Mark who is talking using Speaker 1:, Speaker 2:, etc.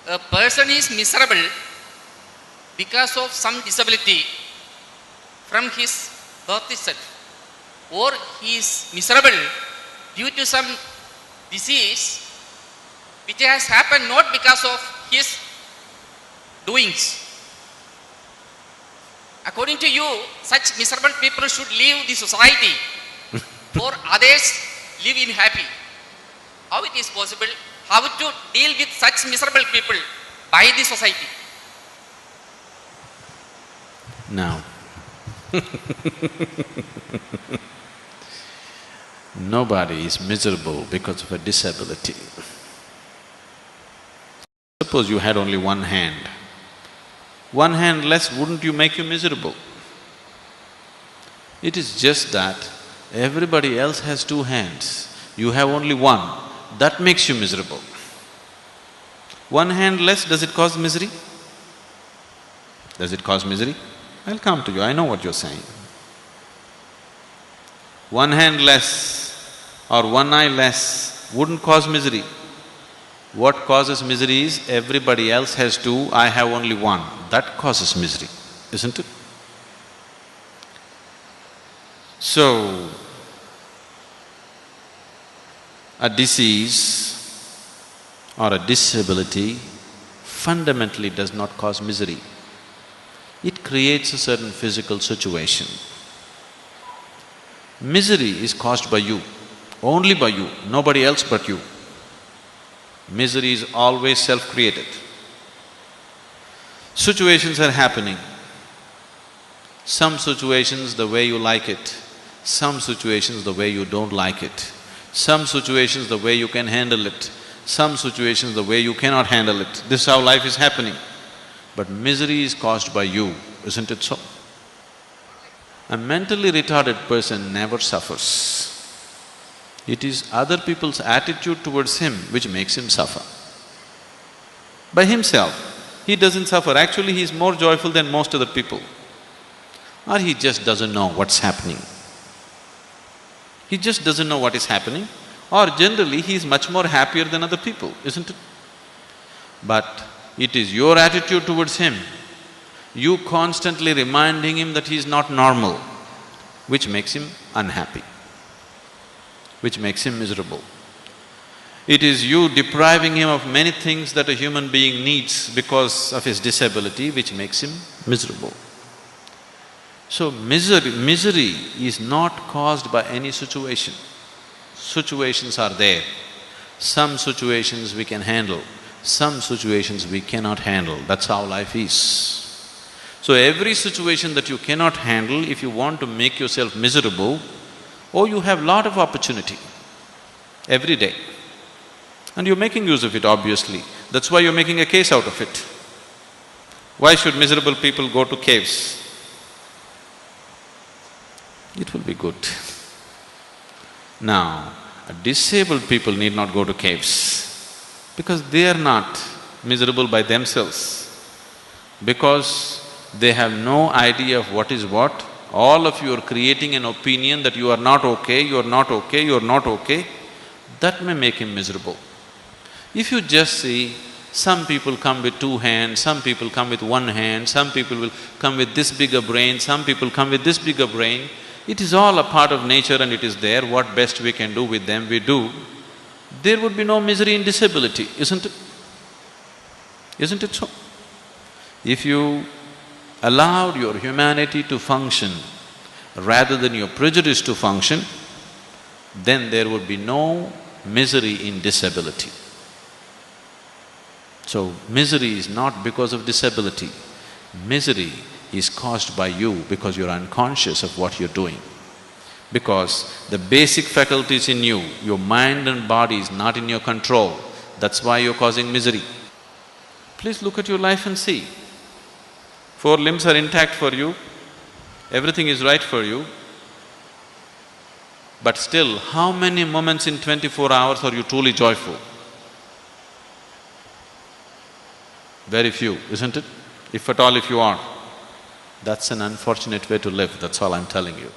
Speaker 1: a person is miserable because of some disability from his birth itself, or he is miserable due to some disease which has happened not because of his doings. According to you, such miserable people should leave the society for others live in happy. How it is possible? How to deal with such miserable people by the society?
Speaker 2: Now, nobody is miserable because of a disability. Suppose you had only one hand. One hand less, wouldn't you make you miserable? It is just that everybody else has two hands, you have only one, that makes you miserable. One hand less, does it cause misery? Does it cause misery? I'll come to you, I know what you're saying. One hand less or one eye less wouldn't cause misery. What causes misery is everybody else has two, I have only one. That causes misery, isn't it? So, a disease or a disability fundamentally does not cause misery. It creates a certain physical situation. Misery is caused by you, only by you, nobody else but you. Misery is always self-created. Situations are happening. Some situations the way you like it, some situations the way you don't like it, some situations the way you can handle it, some situations the way you cannot handle it. This is how life is happening. But misery is caused by you, isn't it so? A mentally retarded person never suffers. It is other people's attitude towards him which makes him suffer. By himself, he doesn't suffer. Actually, he is more joyful than most other people. Or he just doesn't know what's happening. He just doesn't know what is happening, or generally he is much more happier than other people, isn't it? But it is your attitude towards him, you constantly reminding him that he is not normal, which makes him unhappy, which makes him miserable. It is you depriving him of many things that a human being needs because of his disability, which makes him miserable. So misery is not caused by any situation. Situations are there. Some situations we can handle, some situations we cannot handle. That's how life is. So every situation that you cannot handle, if you want to make yourself miserable, you have lot of opportunity every day. And you're making use of it, obviously. That's why you're making a case out of it. Why should miserable people go to caves? It will be good. Now, disabled people need not go to caves because they are not miserable by themselves. Because they have no idea of what is what. All of you are creating an opinion that you are not okay, you are not okay, you are not okay. That may make him miserable. If you just see, some people come with two hands, some people come with one hand, some people will come with this bigger brain, some people come with this bigger brain. It is all a part of nature and it is there, what best we can do with them, we do. There would be no misery in disability, isn't it? Isn't it so? If you allowed your humanity to function rather than your prejudice to function, then there would be no misery in disability. So, misery is not because of disability. Misery is caused by you because you're unconscious of what you're doing. Because the basic faculties in you, your mind and body is not in your control, that's why you're causing misery. Please look at your life and see. 4 limbs are intact for you, everything is right for you, but still, how many moments in 24 hours are you truly joyful? Very few, isn't it? If at all, if you are. That's an unfortunate way to live, that's all I'm telling you.